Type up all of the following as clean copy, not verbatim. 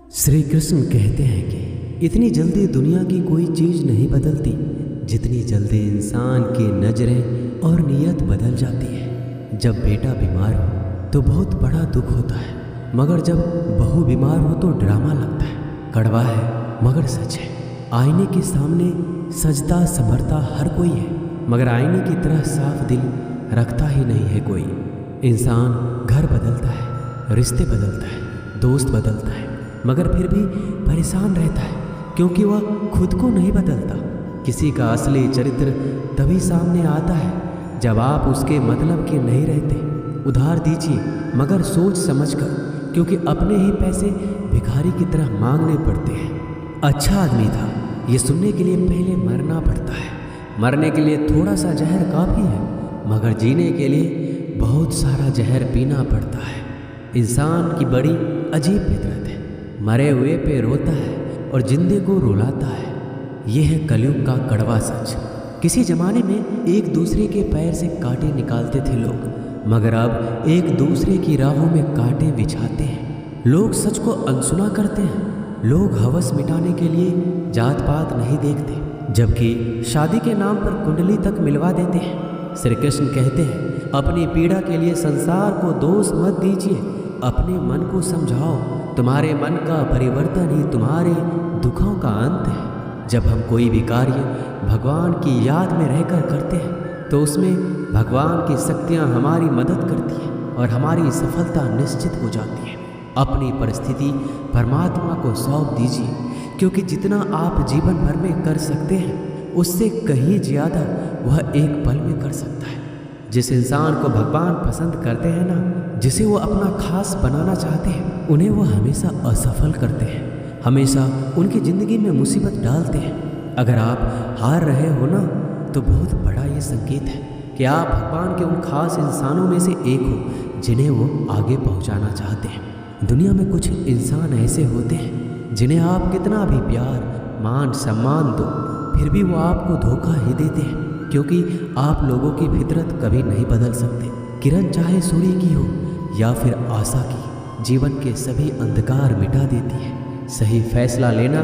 श्री कृष्ण कहते हैं कि इतनी जल्दी दुनिया की कोई चीज़ नहीं बदलती जितनी जल्दी इंसान की नज़रें और नीयत बदल जाती है। जब बेटा बीमार हो तो बहुत बड़ा दुख होता है, मगर जब बहू बीमार हो तो ड्रामा लगता है। कड़वा है मगर सच है। आईने के सामने सजदा संभरता हर कोई है, मगर आईने की तरह साफ दिल रखता ही नहीं है कोई। इंसान घर बदलता है, रिश्ते बदलता है, दोस्त बदलता है, मगर फिर भी परेशान रहता है क्योंकि वह खुद को नहीं बदलता। किसी का असली चरित्र तभी सामने आता है जब आप उसके मतलब के नहीं रहते। उधार दीजिए मगर सोच समझकर, क्योंकि अपने ही पैसे भिखारी की तरह मांगने पड़ते हैं। अच्छा आदमी था, ये सुनने के लिए पहले मरना पड़ता है। मरने के लिए थोड़ा सा जहर काफ़ी है, मगर जीने के लिए बहुत सारा जहर पीना पड़ता है। इंसान की बड़ी अजीब फितरत है, मरे हुए पे रोता है और जिंदे को रुलाता है। यह है कलयुग का कड़वा सच। किसी जमाने में एक दूसरे के पैर से कांटे निकालते थे लोग, मगर अब एक दूसरे की राहों में कांटे बिछाते हैं। लोग सच को अनसुना करते हैं। लोग हवस मिटाने के लिए जात पात नहीं देखते, जबकि शादी के नाम पर कुंडली तक मिलवा देते हैं। श्री कृष्ण कहते हैं, अपनी पीड़ा के लिए संसार को दोष मत दीजिए, अपने मन को समझाओ। तुम्हारे मन का परिवर्तन ही तुम्हारे दुखों का अंत है। जब हम कोई भी कार्य भगवान की याद में रहकर करते हैं तो उसमें भगवान की शक्तियाँ हमारी मदद करती हैं और हमारी सफलता निश्चित हो जाती है। अपनी परिस्थिति परमात्मा को सौंप दीजिए, क्योंकि जितना आप जीवन भर में कर सकते हैं उससे कहीं ज़्यादा वह एक पल में कर सकता है। जिस इंसान को भगवान पसंद करते हैं ना, जिसे वो अपना खास बनाना चाहते हैं, उन्हें वो हमेशा असफल करते हैं, हमेशा उनकी ज़िंदगी में मुसीबत डालते हैं। अगर आप हार रहे हो ना, तो बहुत बड़ा ये संकेत है कि आप भगवान के उन खास इंसानों में से एक हो जिन्हें वो आगे पहुंचाना चाहते हैं। दुनिया में कुछ इंसान ऐसे होते हैं जिन्हें आप कितना भी प्यार मान सम्मान दो, फिर भी वो आपको धोखा ही देते हैं, क्योंकि आप लोगों की फितरत कभी नहीं बदल सकते। किरण चाहे सूर्य की हो या फिर आशा की, जीवन के सभी अंधकार मिटा देती है। सही फैसला लेना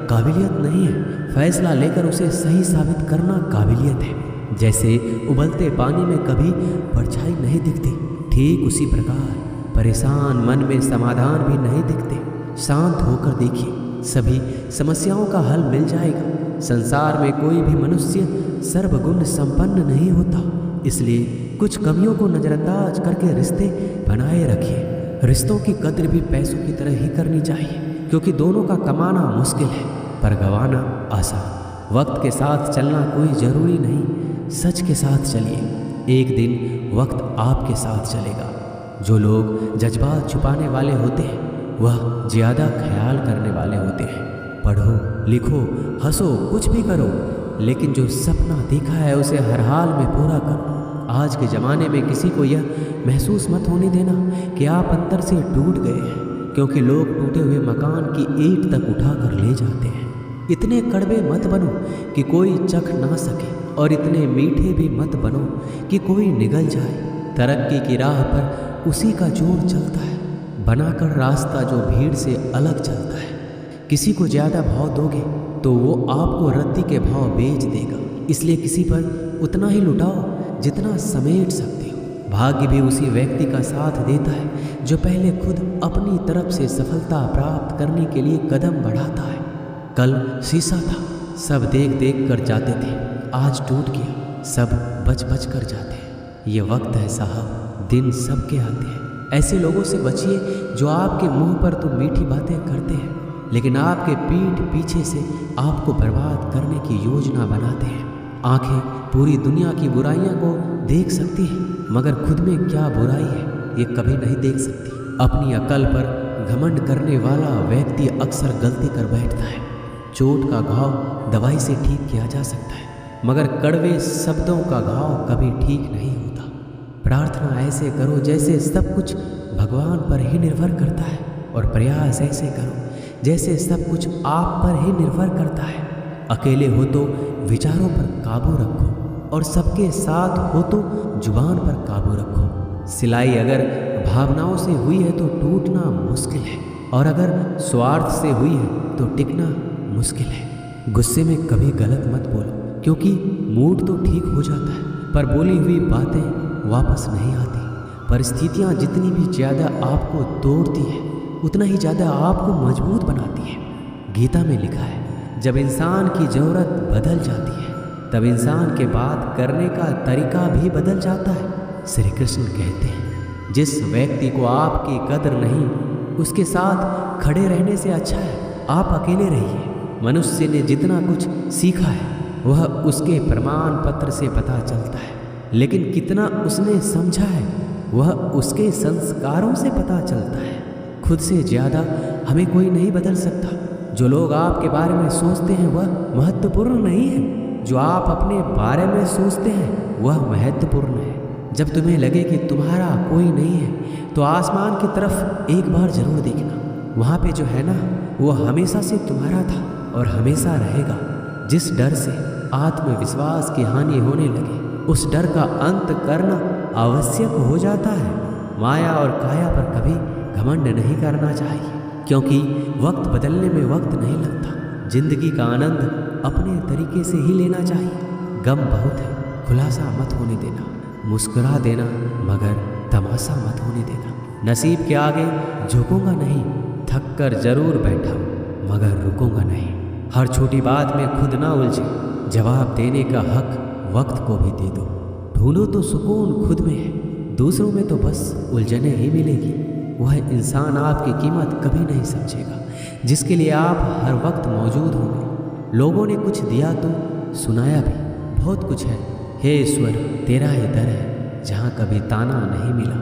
काबिलियत नहीं है, फैसला लेकर उसे सही साबित करना काबिलियत है। जैसे उबलते पानी में कभी परछाई नहीं दिखती, ठीक उसी प्रकार परेशान मन में समाधान भी नहीं दिखते। शांत होकर देखिए, सभी समस्याओं का हल मिल जाएगा। संसार में कोई भी मनुष्य सर्वगुण संपन्न नहीं होता, इसलिए कुछ कमियों को नज़रअंदाज करके रिश्ते बनाए रखिए। रिश्तों की कद्र भी पैसों की तरह ही करनी चाहिए, क्योंकि दोनों का कमाना मुश्किल है पर गंवाना आसान। वक्त के साथ चलना कोई ज़रूरी नहीं, सच के साथ चलिए, एक दिन वक्त आपके साथ चलेगा। जो लोग जज्बात छुपाने वाले होते हैं वह ज़्यादा ख्याल करने वाले होते हैं। पढ़ो, लिखो, हंसो, कुछ भी करो, लेकिन जो सपना देखा है उसे हर हाल में पूरा करो। आज के ज़माने में किसी को यह महसूस मत होने देना कि आप अंदर से टूट गए हैं, क्योंकि लोग टूटे हुए मकान की ईंट तक उठा कर ले जाते हैं। इतने कड़वे मत बनो कि कोई चख ना सके, और इतने मीठे भी मत बनो कि कोई निगल जाए। तरक्की की राह पर उसी का जोर चलता है, बनाकर रास्ता जो भीड़ से अलग चलता है। किसी को ज़्यादा भाव दोगे तो वो आपको रद्दी के भाव बेच देगा, इसलिए किसी पर उतना ही लुटाओ जितना समेट सकते हो। भाग्य भी उसी व्यक्ति का साथ देता है जो पहले खुद अपनी तरफ से सफलता प्राप्त करने के लिए कदम बढ़ाता है। कल शीशा था, सब देख देख कर जाते थे, आज टूट गया, सब बच बच कर जाते हैं। ये वक्त है साहब, दिन सबके आते हैं। ऐसे लोगों से बचिए जो आपके मुंह पर तो मीठी बातें करते हैं, लेकिन आपके पीठ पीछे से आपको बर्बाद करने की योजना बनाते हैं। आंखें पूरी दुनिया की बुराइयों को देख सकती हैं, मगर खुद में क्या बुराई है ये कभी नहीं देख सकती। अपनी अकल पर घमंड करने वाला व्यक्ति अक्सर गलती कर बैठता है। चोट का घाव दवाई से ठीक किया जा सकता है, मगर कड़वे शब्दों का घाव कभी ठीक नहीं होता। प्रार्थना ऐसे करो जैसे सब कुछ भगवान पर ही निर्भर करता है, और प्रयास ऐसे करो जैसे सब कुछ आप पर ही निर्भर करता है। अकेले हो तो विचारों पर काबू रखो, और सबके साथ हो तो जुबान पर काबू रखो। सिलाई अगर भावनाओं से हुई है तो टूटना मुश्किल है, और अगर स्वार्थ से हुई है तो टिकना मुश्किल है। गुस्से में कभी गलत मत बोलो, क्योंकि मूड तो ठीक हो जाता है पर बोली हुई बातें वापस नहीं आती। परिस्थितियाँ जितनी भी ज़्यादा आपको तोड़ती है उतना ही ज़्यादा आपको मजबूत बनाती है। गीता में लिखा है, जब इंसान की ज़रूरत बदल जाती है तब इंसान के बात करने का तरीका भी बदल जाता है। श्री कृष्ण कहते हैं, जिस व्यक्ति को आपकी कदर नहीं उसके साथ खड़े रहने से अच्छा है आप अकेले रहिए। मनुष्य ने जितना कुछ सीखा है वह उसके प्रमाण पत्र से पता चलता है, लेकिन कितना उसने समझा है वह उसके संस्कारों से पता चलता है। खुद से ज़्यादा हमें कोई नहीं बदल सकता। जो लोग आपके बारे में सोचते हैं वह महत्वपूर्ण नहीं है, जो आप अपने बारे में सोचते हैं वह महत्वपूर्ण है। जब तुम्हें लगे कि तुम्हारा कोई नहीं है तो आसमान की तरफ एक बार जरूर देखना। वहाँ पे जो है ना वो हमेशा से तुम्हारा था और हमेशा रहेगा। जिस डर से आत्मविश्वास की हानि होने लगे उस डर का अंत करना आवश्यक हो जाता है। माया और काया पर कभी घमंड नहीं करना चाहिए, क्योंकि वक्त बदलने में वक्त नहीं लगता। जिंदगी का आनंद अपने तरीके से ही लेना चाहिए। गम बहुत है, खुलासा मत होने देना। मुस्कुरा देना मगर तमाशा मत होने देना। नसीब के आगे झुकूंगा नहीं, थक कर जरूर बैठा मगर रुकूंगा नहीं। हर छोटी बात में खुद ना उलझे, जवाब देने का हक वक्त को भी दे दो। ढूंढो तो सुकून खुद में है, दूसरों में तो बस उलझने ही मिलेगी। वह इंसान आपकी कीमत कभी नहीं समझेगा जिसके लिए आप हर वक्त मौजूद होंगे। लोगों ने कुछ दिया तो सुनाया भी, बहुत कुछ है। हे ईश्वर, तेरा ही दर है जहाँ कभी ताना नहीं मिला।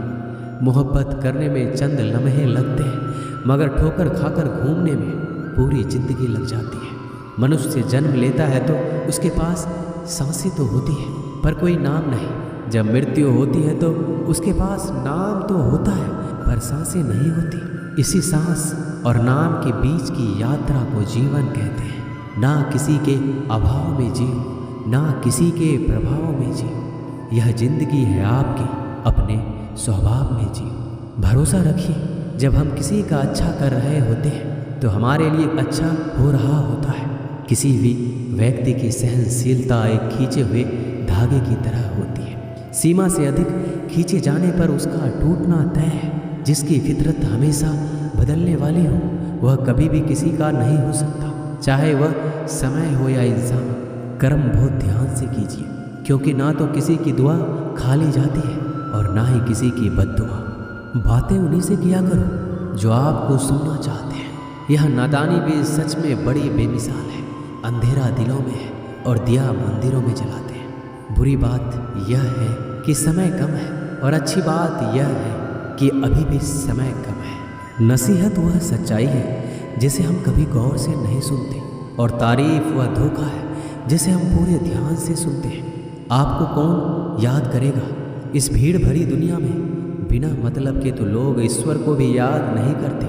मोहब्बत करने में चंद लम्हे लगते हैं मगर ठोकर खाकर घूमने में पूरी जिंदगी लग जाती है। मनुष्य जन्म लेता है तो उसके पास सांसें तो होती है पर कोई नाम नहीं। जब मृत्यु होती है तो उसके पास नाम तो होता है पर सांसें नहीं होती। इसी सांस और नाम के बीच की यात्रा को जीवन कहते हैं। ना किसी के अभाव में जियो, ना किसी के प्रभाव में जियो। यह जिंदगी है आपकी, अपने स्वभाव में जियो। भरोसा रखिए, जब हम किसी का अच्छा कर रहे होते हैं तो हमारे लिए अच्छा हो रहा होता है। किसी भी व्यक्ति की सहनशीलता एक खींचे हुए धागे की तरह होती है। सीमा से अधिक खींचे जाने पर उसका टूटना तय है। जिसकी फितरत हमेशा बदलने वाली हो वह कभी भी किसी का नहीं हो सकता, चाहे वह समय हो या इंसान। कर्म बहुत ध्यान से कीजिए, क्योंकि ना तो किसी की दुआ खाली जाती है और ना ही किसी की बद्दुआ। बातें उन्हीं से किया करो जो आपको सुनना चाहते हैं। यह नादानी भी सच में बड़ी बेमिसाल है। अंधेरा दिलों में है और दिया मंदिरों में जलाते हैं। बुरी बात यह है कि समय कम है और अच्छी बात यह है कि अभी भी समय कम है। नसीहत वह सच्चाई है जिसे हम कभी गौर से नहीं सुनते, और तारीफ वह धोखा है जिसे हम पूरे ध्यान से सुनते हैं। आपको कौन याद करेगा इस भीड़ भरी दुनिया में? बिना मतलब के तो लोग ईश्वर को भी याद नहीं करते।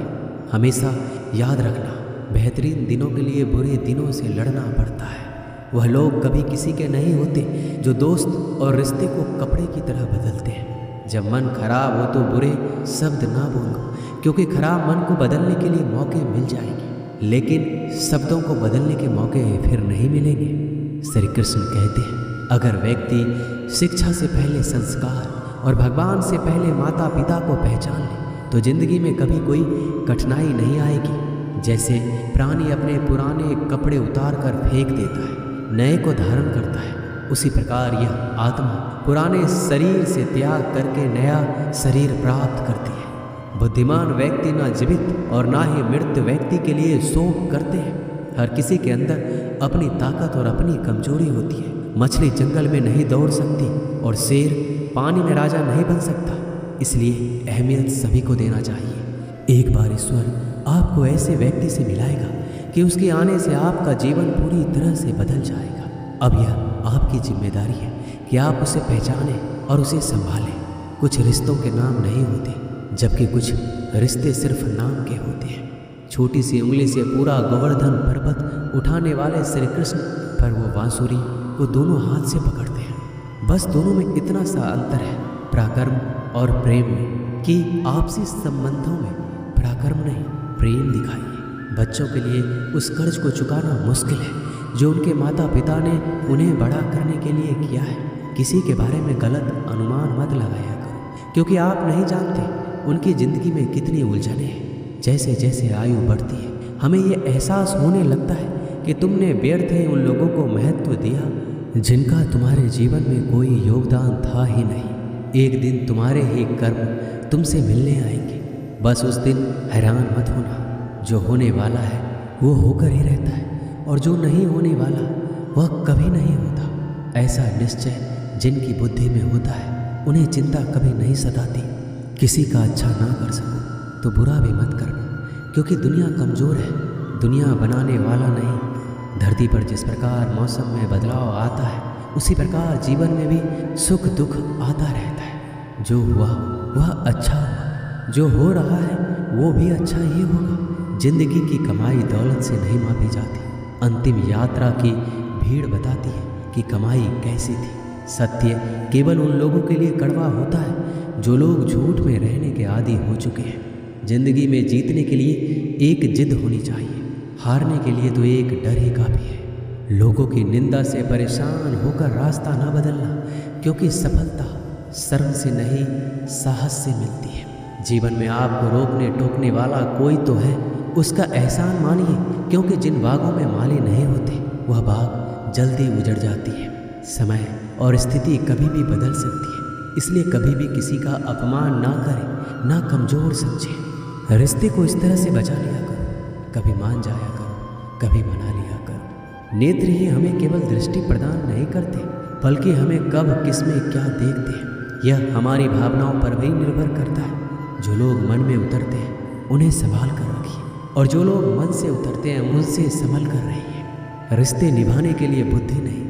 हमेशा याद रखना, बेहतरीन दिनों के लिए बुरे दिनों से लड़ना पड़ता है। वह लोग कभी किसी के नहीं होते जो दोस्त और रिश्ते को कपड़े की तरह बदलते हैं। जब मन खराब हो तो बुरे शब्द ना बोलो, क्योंकि खराब मन को बदलने के लिए मौके मिल जाएंगे, लेकिन शब्दों को बदलने के मौके फिर नहीं मिलेंगे। श्री कृष्ण कहते हैं, अगर व्यक्ति शिक्षा से पहले संस्कार और भगवान से पहले माता पिता को पहचान ले तो जिंदगी में कभी कोई कठिनाई नहीं आएगी। जैसे प्राणी अपने पुराने कपड़े उतार कर फेंक देता है, नए को धारण करता है, उसी प्रकार यह आत्मा पुराने शरीर से त्याग करके नया शरीर प्राप्त करती है। बुद्धिमान व्यक्ति ना जीवित और ना ही मृत व्यक्ति के लिए शोक करते हैं। हर किसी के अंदर अपनी ताकत और अपनी कमजोरी होती है। मछली जंगल में नहीं दौड़ सकती और शेर पानी में राजा नहीं बन सकता, इसलिए अहमियत सभी को देना चाहिए। एक बार ईश्वर आपको ऐसे व्यक्ति से मिलाएगा कि उसके आने से आपका जीवन पूरी तरह से बदल जाएगा। अब यह आपकी जिम्मेदारी है कि आप उसे पहचानें और उसे संभालें। कुछ रिश्तों के नाम नहीं होते, जबकि कुछ रिश्ते सिर्फ नाम के होते हैं। छोटी सी उंगली से पूरा गोवर्धन पर्वत उठाने वाले श्री कृष्ण पर वो बांसुरी को दोनों हाथ से पकड़ते हैं। बस दोनों में इतना सा अंतर है, पराक्रम और प्रेम में, कि आपसी संबंधों में पराक्रम नहीं, प्रेम दिखाइए। बच्चों के लिए उस कर्ज को चुकाना मुश्किल है जो उनके माता पिता ने उन्हें बड़ा करने के लिए किया है। किसी के बारे में गलत अनुमान मत लगाया करो, क्योंकि आप नहीं जानते उनकी ज़िंदगी में कितनी उलझनें हैं। जैसे जैसे आयु बढ़ती है हमें ये एहसास होने लगता है कि तुमने व्यर्थ ही उन लोगों को महत्व दिया जिनका तुम्हारे जीवन में कोई योगदान था ही नहीं। एक दिन तुम्हारे ही कर्म तुमसे मिलने आएंगे। बस उस दिन हैरान मत होना। जो होने वाला है वो होकर ही रहता है, और जो नहीं होने वाला वह कभी नहीं होता। ऐसा निश्चय जिनकी बुद्धि में होता है उन्हें चिंता कभी नहीं सताती। किसी का अच्छा ना कर सको तो बुरा भी मत करना, क्योंकि दुनिया कमज़ोर है, दुनिया बनाने वाला नहीं। धरती पर जिस प्रकार मौसम में बदलाव आता है उसी प्रकार जीवन में भी सुख दुख आता रहता है। जो हुआ वह अच्छा हुआ, जो हो रहा है वो भी अच्छा ही होगा। जिंदगी की कमाई दौलत से नहीं मापी जाती। अंतिम यात्रा की भीड़ बताती है कि कमाई कैसी थी। सत्य केवल उन लोगों के लिए कड़वा होता है जो लोग झूठ में रहने के आदी हो चुके हैं। जिंदगी में जीतने के लिए एक जिद होनी चाहिए, हारने के लिए तो एक डर ही काफ़ी है। लोगों की निंदा से परेशान होकर रास्ता ना बदलना, क्योंकि सफलता शर्म से नहीं साहस से मिलती है। जीवन में आपको रोकने टोकने वाला कोई तो है, उसका एहसान मानिए, क्योंकि जिन बागों में माली नहीं होते वह बाग जल्दी उजड़ जाती है। समय और स्थिति कभी भी बदल सकती है, इसलिए कभी भी किसी का अपमान ना करें, ना कमज़ोर समझें। रिश्ते को इस तरह से बचा लिया करो, कभी मान जाया करो, कभी मना लिया करो। नेत्र ही हमें केवल दृष्टि प्रदान नहीं करते, बल्कि हमें कब किस में क्या देखते हैं यह हमारी भावनाओं पर भी निर्भर करता है। जो लोग मन में उतरते हैं उन्हें संभाल कर रखिए, और जो लोग मन से उतरते हैं उनसे संभल कर रहिए। रिश्ते निभाने के लिए बुद्धि नहीं,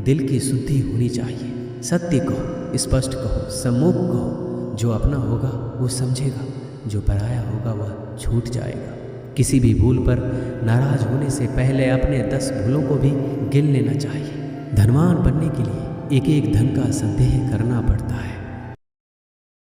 दिल की शुद्धि होनी चाहिए। सत्य कहो, स्पष्ट कहो, सम्मुख कहो। जो अपना होगा वो समझेगा, जो पराया होगा वह छूट जाएगा। किसी भी भूल पर नाराज होने से पहले अपने 10 भूलों को भी गिन लेना चाहिए। धनवान बनने के लिए एक एक धन का संदेह करना पड़ता है।